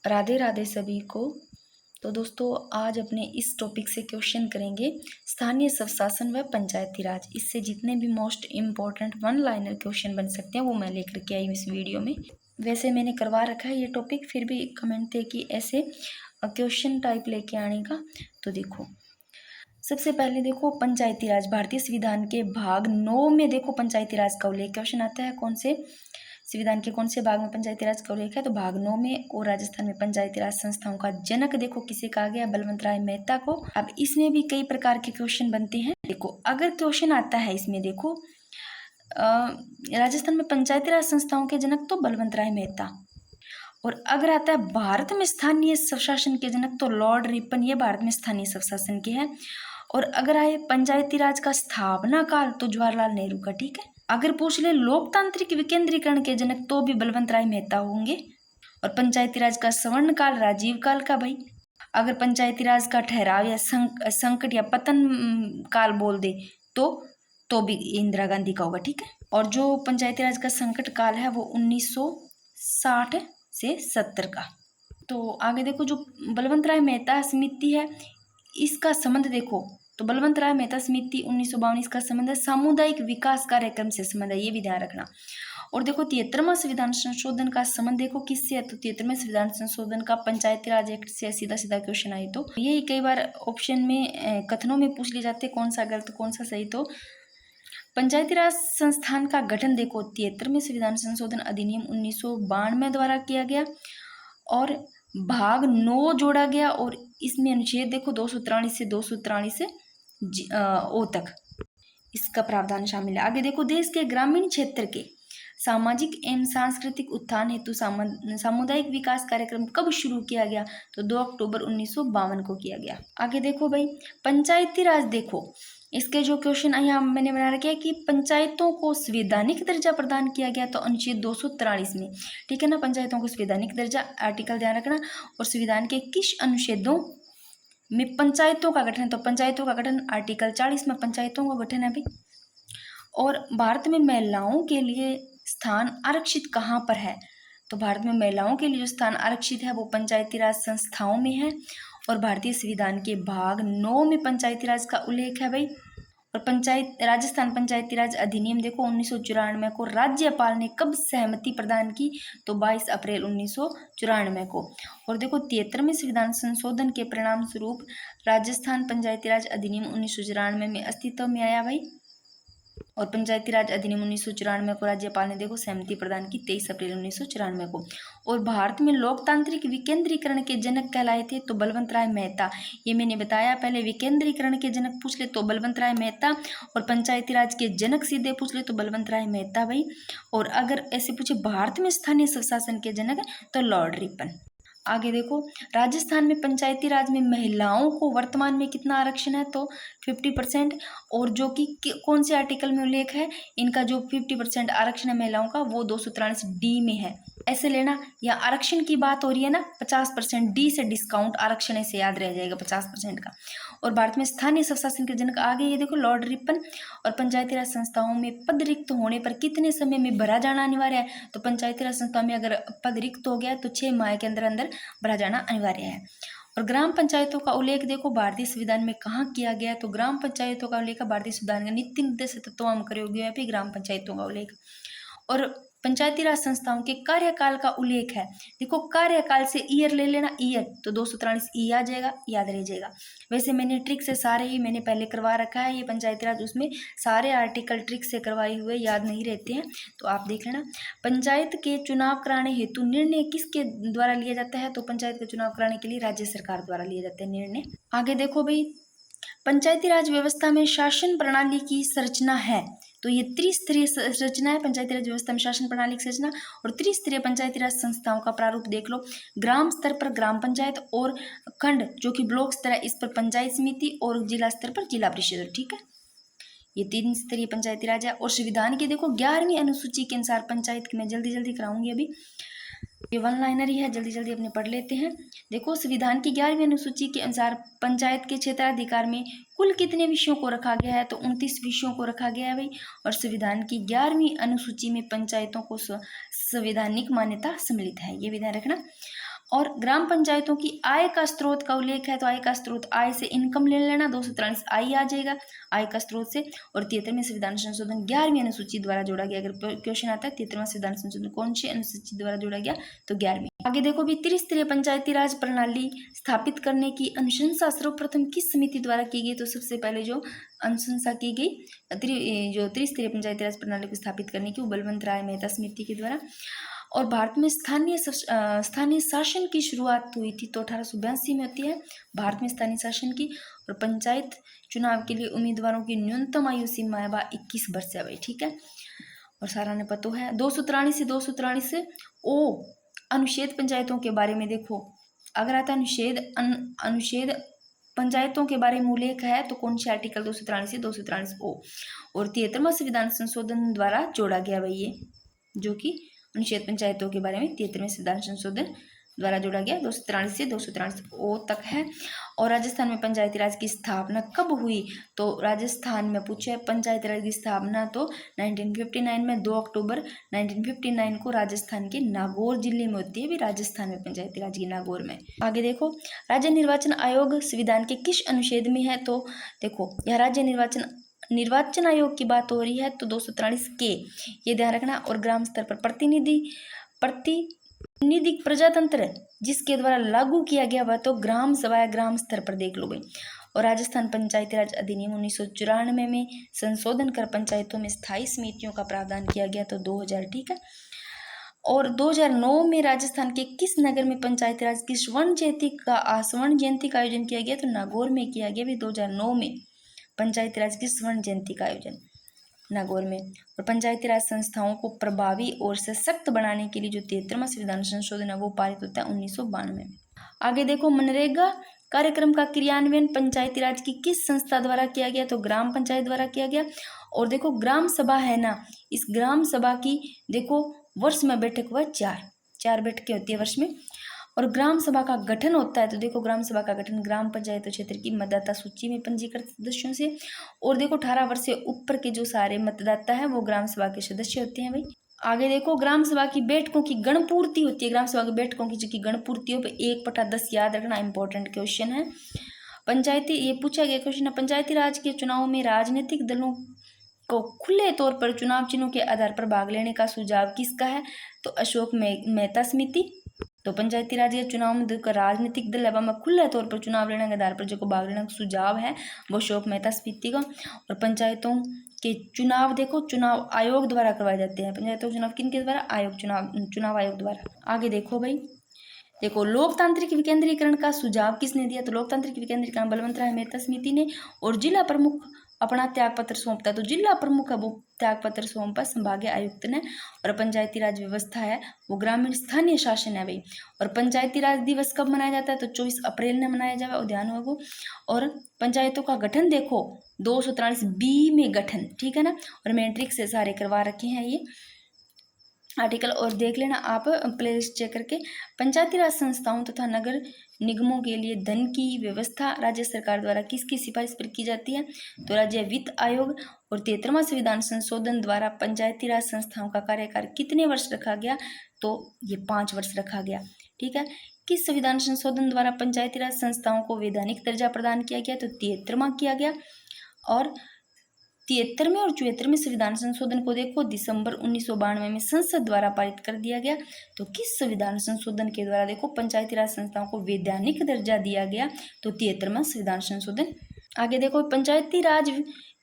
राधे राधे सभी को। तो दोस्तों आज अपने इस टॉपिक से क्वेश्चन करेंगे स्थानीय स्वशासन व पंचायती राज। इससे जितने भी most important one liner question बन सकते हैं वो मैं लेकर के आई हूँ इस वीडियो में। वैसे मैंने करवा रखा है ये टॉपिक, फिर भी कमेंट थे कि ऐसे क्वेश्चन टाइप लेके आने का। तो देखो, सबसे पहले देखो पंचायती राज। भारतीय संविधान के भाग 9 में देखो पंचायती राज का उल्लेख क्वेश्चन आता है। कौन से संविधान के कौन से भाग में पंचायती राज का उल्लेख है? तो भाग 9 में। और राजस्थान में पंचायती राज संस्थाओं का जनक देखो किसे कहा गया? बलवंत राय मेहता को। अब इसमें भी कई प्रकार के क्वेश्चन बनते हैं। देखो अगर क्वेश्चन आता है इसमें, देखो राजस्थान में पंचायती राज संस्थाओं के जनक तो बलवंत राय मेहता, और अगर आता है भारत में स्थानीय स्वशासन के जनक तो लॉर्ड रिपन, ये भारत में स्थानीय स्वशासन के हैं। और अगर आए पंचायती राज का स्थापना काल तो जवाहरलाल नेहरू का। ठीक है। अगर पूछ ले लोकतांत्रिक विकेंद्रीकरण के जनक तो भी बलवंत राय मेहता होंगे। और पंचायती राज का स्वर्ण काल राजीव काल का भाई। अगर पंचायती राज का ठहराव या संकट या पतन काल बोल दे तो भी इंदिरा गांधी का होगा। ठीक है। और जो पंचायती राज का संकट काल है वो 1960 से 70 का। तो आगे देखो, जो बलवंत राय मेहता समिति है इसका संबंध देखो, तो बलवंत राय मेहता समिति 1952 इसका संबंध है सामुदायिक विकास कार्यक्रम से संबंध है, ये भी ध्यान रखना। और देखो 73वां संविधान संशोधन का संबंध देखो किससे है? तो 73वें संविधान संशोधन का पंचायती राज एक्ट से सीधा सीधा क्वेश्चन आए तो यही कई बार ऑप्शन में कथनों में पूछ लिए जाते कौन सा गलत कौन सा सही। तो पंचायती राज संस्थान का गठन देखो 73वें संविधान संशोधन अधिनियम 1992 द्वारा किया गया और भाग 9 जोड़ा गया। और इसमें अनुच्छेद देखो 243 से 243 ओ तक इसका प्रावधान शामिल है। आगे देखो, देश के ग्रामीण क्षेत्र के सामाजिक एवं सांस्कृतिक उत्थान हेतु सामुदायिक विकास कार्यक्रम कब शुरू किया गया? तो 2 अक्टूबर 1952 को किया गया। आगे देखो भाई, पंचायती राज देखो इसके जो क्वेश्चन यहाँ मैंने बना रखे हैं कि पंचायतों को संवैधानिक दर्जा प्रदान किया गया तो अनुच्छेद 243 में। ठीक है ना, पंचायतों को संवैधानिक दर्जा, आर्टिकल ध्यान रखना। और संविधान के किस अनुच्छेदों में पंचायतों का गठन? तो पंचायतों का गठन आर्टिकल 40 में पंचायतों का गठन है भाई। और भारत में महिलाओं के लिए स्थान आरक्षित कहाँ पर है? तो भारत में महिलाओं के लिए जो स्थान आरक्षित है वो पंचायती राज संस्थाओं में है। और भारतीय संविधान के भाग 9 में पंचायती राज का उल्लेख है भाई। और राजस्थान पंचायती राज अधिनियम देखो 1994 को राज्यपाल ने कब सहमति प्रदान की? तो 22 अप्रैल 1994 को। और देखो 73वें संविधान संशोधन के परिणाम स्वरूप राजस्थान पंचायती राज अधिनियम 1994 में अस्तित्व में आया भाई। और पंचायती राज अधिनियम 1994 को राज्यपाल ने देखो सहमति प्रदान की 23 अप्रैल 1994 को। और भारत में लोकतांत्रिक विकेंद्रीकरण के जनक कहलाए थे तो बलवंत राय मेहता। ये मैंने बताया पहले, विकेंद्रीकरण के जनक पूछ ले तो बलवंत राय मेहता, और पंचायती राज के जनक सीधे पूछ ले तो बलवंत राय मेहता भाई। और अगर ऐसे पूछे भारत में स्थानीय स्वशासन के जनक तो लॉर्ड रिपन। आगे देखो, राजस्थान में पंचायती राज में महिलाओं को वर्तमान में कितना आरक्षण है? तो 50%। और जो कि कौन से आर्टिकल में उल्लेख है इनका? जो 50% आरक्षण है महिलाओं का वो 243 डी में है। ऐसे लेना, या आरक्षण की बात हो रही है ना, 50% डी से डिस्काउंट आरक्षण ऐसे याद रह जाएगा 50% का। और भारत में स्थानीय स्वशासन के जनक आगे ये देखो लॉर्ड रिपन। और पंचायती राज संस्थाओं में पद रिक्त होने पर कितने समय में भरा जाना अनिवार्य है? तो पंचायती राज संस्थाओं में अगर पद रिक्त हो गया तो 6 माह के अंदर अंदर भरा जाना अनिवार्य है। और ग्राम पंचायतों का उल्लेख देखो भारतीय संविधान में कहाँ किया गया? तो ग्राम पंचायतों का उल्लेख भारतीय संविधान का नीति निर्देश तत्वों में ग्राम पंचायतों का उल्लेख। और पंचायती राज संस्थाओं के कार्यकाल का उल्लेख है। देखो कार्यकाल से ईयर ले लेना, ईयर तो 243 ई आ जाएगा, याद रह जाएगा। वैसे मैंने ट्रिक से सारे ही मैंने पहले करवा रखा है ये पंचायती राज, उसमें सारे आर्टिकल ट्रिक से करवाए हुए याद नहीं रहते हैं तो आप देख लेना। पंचायत के चुनाव कराने हेतु निर्णय किसके द्वारा लिया जाता है? तो पंचायत के चुनाव कराने के लिए राज्य सरकार द्वारा लिया जाता है निर्णय। आगे देखो भाई, पंचायती राज व्यवस्था में शासन प्रणाली की संरचना है तो ये त्रिस्तरीय संरचना है। पंचायती राज व्यवस्था में शासन प्रणाली की संरचना और त्रिस्तरीय पंचायती राज संस्थाओं का प्रारूप देख लो। ग्राम स्तर पर ग्राम पंचायत, और खंड जो कि ब्लॉक स्तर है इस पर पंचायत समिति, और जिला स्तर पर जिला परिषद। ठीक है, ये 3 स्तरीय पंचायती राज है। और संविधान के देखो 11वीं अनुसूची के अनुसार पंचायत की मैं जल्दी कराऊंगी अभी, ये वन लाइनर ही है, जल्दी जल्दी अपने पढ़ लेते हैं। देखो संविधान की 11वीं अनुसूची के अनुसार पंचायत के क्षेत्राधिकार में कुल कितने विषयों को रखा गया है? तो 29 विषयों को रखा गया है भाई। और संविधान की 11वीं अनुसूची में पंचायतों को संवैधानिक मान्यता सम्मिलित है, ये भी ध्यान रखना। और ग्राम पंचायतों की आय का स्रोत का उल्लेख है, तो आय का स्रोत आय से इनकम ले लेना, 243 आय आ जाएगा आय का स्रोत से। और 73वें संविधान संशोधन 11वीं अनुसूची द्वारा जोड़ा गया। अगर क्वेश्चन आता है 73वां संविधान संशोधन कौन सी अनुसूची द्वारा जोड़ा गया, तो 11वीं। आगे देखो भी, त्रिस्तरीय पंचायती राज प्रणाली स्थापित करने की अनुशंसा सर्वप्रथम किस समिति द्वारा की गई, तो सबसे पहले जो अनुशंसा की गई जो त्रिस्तरीय पंचायती राज प्रणाली को स्थापित करने की, वो बलवंत राय मेहता समिति के द्वारा। और भारत में स्थानीय शासन की शुरुआत हुई थी, तो 1882 में होती है भारत में स्थानीय शासन की। और पंचायत चुनाव के लिए उम्मीदवारों की न्यूनतम आयु सीमा है 21 वर्ष है भाई, ठीक है। और सारा ने पता है 243 ओ अनुच्छेद पंचायतों के बारे में देखो, अगर आता अनुच्छेद पंचायतों के बारे में उल्लेख है, तो कौन से आर्टिकल 243 ओ। और 73वां संविधान संशोधन द्वारा जोड़ा गया भाई ये, जो कि अनुच्छेद पंचायतों के बारे में 73वें संविधान संशोधन द्वारा जोड़ा गया, 243 से 243 ओ तक है। और राजस्थान में पंचायती राज की स्थापना कब हुई, तो राजस्थान में पूछे है पंचायती राज की स्थापना तो 1959 में 2 अक्टूबर 1959 को राजस्थान के नागौर जिले में होती है भी, राजस्थान में पंचायती राज की नागौर में। आगे देखो, राज्य निर्वाचन आयोग संविधान के किस अनुच्छेद में है, तो देखो यह राज्य निर्वाचन आयोग की बात हो रही है, तो 243 के, ये ध्यान रखना। और ग्राम स्तर पर प्रतिनिधिक प्रजातंत्र जिसके द्वारा लागू किया गया वह तो ग्राम सभा है, ग्राम स्तर पर देख लो भाई। और राजस्थान पंचायती राज अधिनियम 1994 में संशोधन कर पंचायतों में स्थायी समितियों का प्रावधान किया गया, तो 2000, ठीक है। और 2009 में राजस्थान के किस नगर में पंचायती राज की स्वर्ण जयंती का आयोजन किया गया, तो नागौर में किया गया भी 2009 में पंचायती राज की स्वर्ण जयंती का आयोजन नागौर में। और पंचायती राज संस्थाओं को प्रभावी और सशक्त बनाने के लिए जो 73वां संविधान संशोधन है वो पारित होता है 1992 में। आगे देखो, मनरेगा कार्यक्रम का क्रियान्वयन पंचायती राज की किस संस्था द्वारा किया गया, तो ग्राम पंचायत द्वारा किया गया। और देखो ग्राम सभा है ना, इस ग्राम सभा की देखो वर्ष में बैठक हुआ 4 बैठकें होती है वर्ष में। और ग्राम सभा का गठन होता है, तो देखो ग्राम सभा का गठन ग्राम पंचायत क्षेत्र की मतदाता सूची में पंजीकृत सदस्यों से। और देखो 18 वर्ष से ऊपर के जो सारे मतदाता है वो ग्राम सभा के सदस्य होते हैं भाई। आगे देखो, ग्राम सभा की बैठकों की गणपूर्ति होती है, ग्राम सभा की बैठकों की जो गणपूर्ति हो 1/10 याद रखना, इंपॉर्टेंट क्वेश्चन है। पंचायती, ये पूछा गया क्वेश्चन है, पंचायती राज के चुनाव में राजनीतिक दलों को खुले तौर पर चुनाव चिन्हों के आधार पर भाग लेने का सुझाव किसका है, तो अशोक मेहता समिति। तो पंचायती राज के चुनाव में देखो राजनीतिक दल है खुले तौर पर चुनाव लेने के आधार पर जो भाग लेने का सुझाव है वो अशोक मेहता समिति का। और पंचायतों के चुनाव देखो चुनाव आयोग द्वारा करवाए जाते हैं, पंचायतों के चुनाव किनके द्वारा, चुनाव आयोग द्वारा। आगे देखो भाई, देखो लोकतांत्रिक विकेंद्रीकरण का सुझाव किसने दिया, तो लोकतांत्रिक विकेंद्रीकरण बलवंत राय मेहता समिति ने। और जिला प्रमुख अपना त्याग पत्र सौंपता, तो जिला प्रमुख है वो त्याग पत्र सौंपा संभागीय आयुक्त ने। और पंचायती राज व्यवस्था है वो ग्रामीण स्थानीय शासन है भाई। और पंचायती राज दिवस कब मनाया जाता है, तो 24 अप्रैल ने मनाया जाएगा, ध्यान होगा। और पंचायतों का गठन देखो 243 बी में गठन, ठीक है ना। और मैट्रिक्स से सारे करवा रखे हैं ये आर्टिकल, और देख लेना आप प्लेलिस्ट चेक करके। पंचायती राज संस्थाओं तथा नगर निगमों के लिए धन की व्यवस्था राज्य सरकार द्वारा किसकी सिफारिश पर की जाती है, तो राज्य वित्त आयोग। और 73वां संविधान संशोधन द्वारा पंचायती राज संस्थाओं का कार्यकाल कितने वर्ष रखा गया, तो ये 5 वर्ष रखा गया, ठीक है। किस संविधान संशोधन द्वारा पंचायती राज संस्थाओं को वैधानिक दर्जा प्रदान किया गया, तो 73वां किया गया। और 73वें और 74वें संविधान संशोधन को देखो दिसंबर 1992 में संसद द्वारा पारित कर दिया गया। तो किस संविधान संशोधन के द्वारा देखो पंचायती राज संस्थाओं को वैधानिक दर्जा दिया गया, तो 73वां संविधान संशोधन। आगे देखो पंचायती राज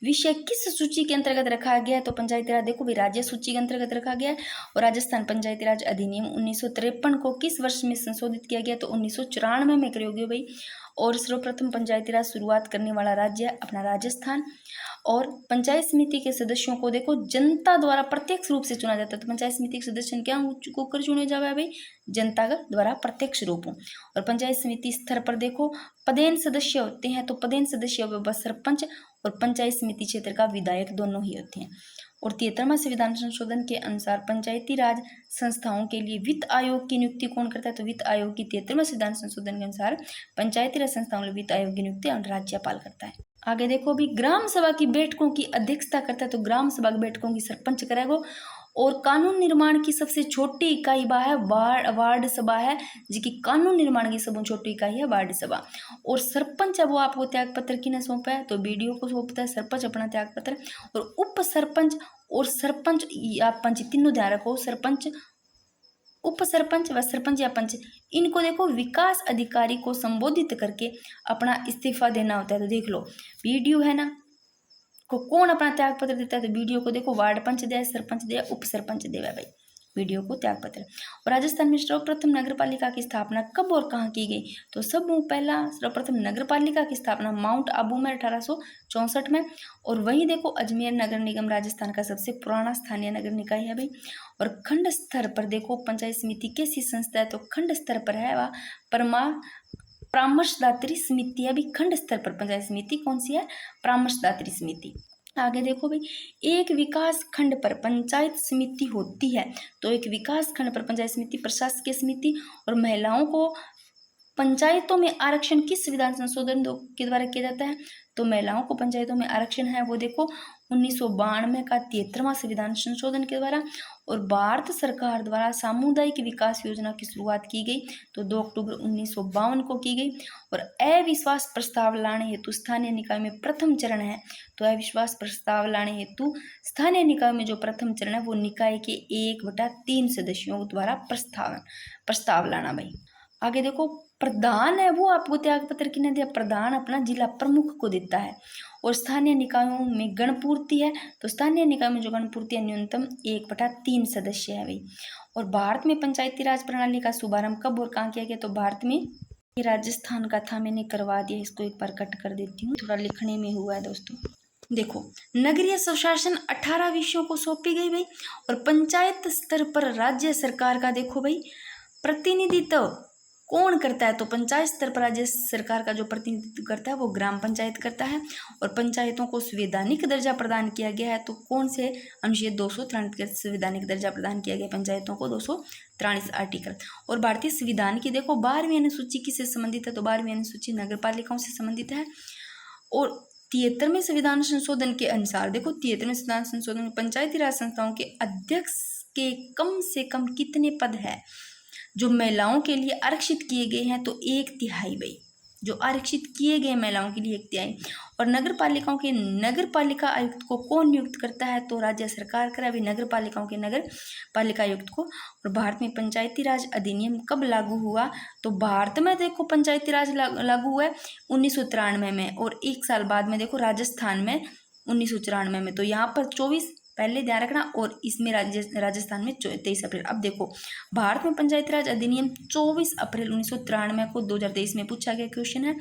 विषय किस सूची के अंतर्गत रखा गया, तो पंचायती राज देखो भी राज्य सूची के अंतर्गत रखा गया। और राजस्थान पंचायती राज अधिनियम 1953 को किस वर्ष में संशोधित किया गया, तो 1994 में प्रयोग हुआ भाई। और सर्वप्रथम पंचायती राज शुरुआत करने वाला राज्य है अपना राजस्थान। और पंचायत समिति के सदस्यों को देखो जनता द्वारा प्रत्यक्ष रूप से चुना जाता है, तो पंचायत समिति के सदस्य क्या होकर चुने जावे भाई, जनता द्वारा प्रत्यक्ष रूप। और पंचायत समिति स्तर पर देखो पदेन सदस्य होते हैं, तो पदेन सदस्य व सरपंच और पंचायत समिति क्षेत्र का विधायक दोनों ही होते हैं। और 73वां संविधान संशोधन के अनुसार पंचायती राज संस्थाओं के लिए वित्त आयोग की नियुक्ति कौन करता है, तो वित्त आयोग की 73वें संविधान संशोधन के अनुसार पंचायती राज संस्थाओं के लिए वित्त आयोग की नियुक्ति राज्यपाल करता है। आगे देखो भी ग्राम सभा की बैठकों की अध्यक्षता करता है, तो ग्राम सभा की बैठकों की सरपंच करेगा। और कानून निर्माण की सबसे छोटी इकाई बा है वार्ड सभा है, जिसकी कानून निर्माण की सबसे छोटी इकाई है वार्ड सभा। और सरपंच है वो आपको त्याग पत्र किने सौंपा है, तो बीडीओ को सौंपता है सरपंच अपना त्याग पत्र। और उप सरपंच और सरपंच या पंच तीनों ध्यान रखो, सरपंच, उप सरपंच व सरपंच या पंच, इनको देखो विकास अधिकारी को संबोधित करके अपना इस्तीफा देना होता है। तो देख लो बीडीओ है ना, को कौन अपना त्याग पत्र देता है, तो बीडीओ को देखो वार्ड पंच दिया, सरपंच दिया, उप सरपंच दिया भाई बीडीओ को त्याग पत्र। और राजस्थान में सर्वप्रथम नगर पालिका की स्थापना कब और कहाँ की गई, तो सब पहला सर्वप्रथम नगर पालिका की स्थापना माउंट आबू में 1864 में। और वहीं देखो अजमेर नगर निगम राजस्थान का सबसे पुराना स्थानीय नगर निकाय है भाई। और खंड स्तर पर देखो पंचायत समिति कैसी संस्था है, तो खंड स्तर पर है वह परामर्शदात्री समिति है। अभी खंड स्तर पर पंचायत समिति कौन सी है, परामर्शदात्री समिति। आगे देखो भाई, एक विकास खंड पर पंचायत समिति होती है, तो एक विकास खंड पर पंचायत समिति प्रशासकीय समिति। और महिलाओं को पंचायतों में आरक्षण किस संविधान संशोधन के द्वारा किया जाता है, तो महिलाओं को पंचायतों में आरक्षण है वो देखो 1992 का 73वां संविधान संशोधन के द्वारा। और भारत सरकार द्वारा सामुदायिक विकास योजना की शुरुआत की गई, तो 2 अक्टूबर 1952 को की गई। और अविश्वास प्रस्ताव लाने हेतु स्थानीय निकाय में प्रथम चरण है, तो अविश्वास प्रस्ताव लाने हेतु स्थानीय निकाय में जो प्रथम चरण है वो निकाय के 1/3 सदस्यों द्वारा प्रस्ताव लाना भाई। आगे देखो प्रधान है वो आपको त्याग पत्र किने दिया, प्रधान अपना जिला प्रमुख को देता है। और स्थानीय निकायों में गणपूर्ति है, तो स्थानीय निकाय में जो गणपूर्ति है न्यूनतम 1/3 सदस्य है भाई। और भारत में पंचायती राज प्रणाली का शुभारंभ कब और कहाँ किया गया, तो भारत में, ये राजस्थान का था मैंने करवा दिया, इसको एक बार कट कर देती हूँ, थोड़ा लिखने में हुआ है दोस्तों। देखो नगरीय स्वशासन 18 विषयों को सौंपी गई भाई। और पंचायत स्तर पर राज्य सरकार का देखो भाई प्रतिनिधित्व कौन करता है, तो पंचायत स्तर पर राज्य सरकार का जो प्रतिनिधित्व करता है वो ग्राम पंचायत करता है। और पंचायतों को संवैधानिक दर्जा प्रदान किया गया है, तो कौन से अनुच्छेद 243 के संवैधानिक दर्जा प्रदान किया गया पंचायतों को, 243 आर्टिकल। और भारतीय संविधान की देखो 12वीं अनुसूची किससे संबंधित है, तो 12वीं अनुसूची नगर पालिकाओं से संबंधित है। और 73वें संविधान संशोधन के अनुसार देखो 73वें संविधान संशोधन में पंचायती राज संस्थाओं के अध्यक्ष के कम से कम कितने पद है जो महिलाओं के लिए आरक्षित किए गए हैं, तो 1/3 भाई, जो आरक्षित किए गए महिलाओं के लिए 1/3। और नगर पालिकाओं के नगर पालिका आयुक्त को कौन नियुक्त करता है, तो राज्य सरकार करे अभी नगर पालिकाओं के नगर पालिका आयुक्त को। और भारत में पंचायती राज अधिनियम कब लागू हुआ, तो भारत में देखो पंचायती राज लागू हुआ है 1993 में। और 1 साल बाद में देखो राजस्थान में 1994 में, तो यहाँ पर 24 पहले ध्यान रखना, और इसमें राजस्थान में 23 अप्रैल। अब देखो भारत में पंचायती राज अधिनियम 24 अप्रैल 1993 को 2023 में पूछा गया क्वेश्चन है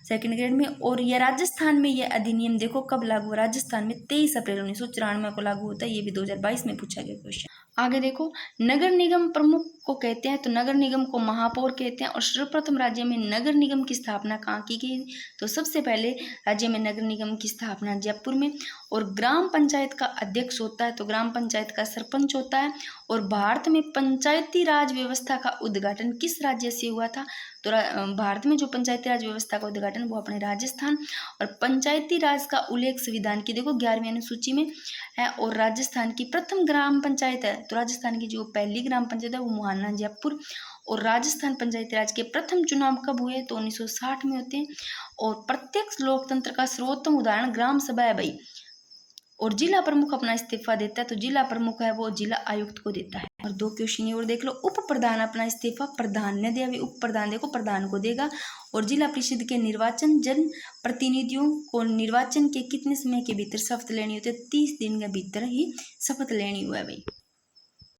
सेकंड ग्रेड में। और यह राजस्थान में यह अधिनियम देखो कब लागू हुआ, राजस्थान में 23 अप्रैल 1994 को लागू होता है, ये भी 2022 में पूछा गया क्वेश्चन। आगे देखो नगर निगम प्रमुख को कहते हैं, तो नगर निगम को महापौर कहते हैं। और सर्वप्रथम राज्य में नगर निगम की स्थापना कहाँ की गई, तो सबसे पहले राज्य में नगर निगम की स्थापना जयपुर में। और ग्राम पंचायत का अध्यक्ष होता है, तो ग्राम पंचायत का सरपंच होता है। और भारत में पंचायती राज व्यवस्था का उद्घाटन किस राज्य से हुआ था, तो भारत में जो पंचायती राज व्यवस्था का उद्घाटन वो अपने राजस्थान। और पंचायती राज का उल्लेख संविधान की देखो 11वीं अनुसूची में है। और राजस्थान की प्रथम ग्राम पंचायत है, तो राजस्थान की जो पहली ग्राम पंचायत है वो मुहाना जयपुर। और राजस्थान पंचायती राज के प्रथम चुनाव कब हुए, तो 1960 में होते हैं। और प्रत्यक्ष लोकतंत्र का सर्वोत्तम उदाहरण ग्राम सभा है भाई। और जिला प्रमुख अपना इस्तीफा देता है, तो जिला प्रमुख है वो जिला आयुक्त को देता है। और 2 क्वेश्चन और देख लो, उप प्रधान अपना इस्तीफा प्रधान ने दिया, उप प्रधान देखो प्रधान को देगा। और जिला परिषद के निर्वाचन जन प्रतिनिधियों को निर्वाचन के कितने समय के भीतर शपथ लेनी होती है, 30 दिन के भीतर ही शपथ लेनी हुआ है भाई।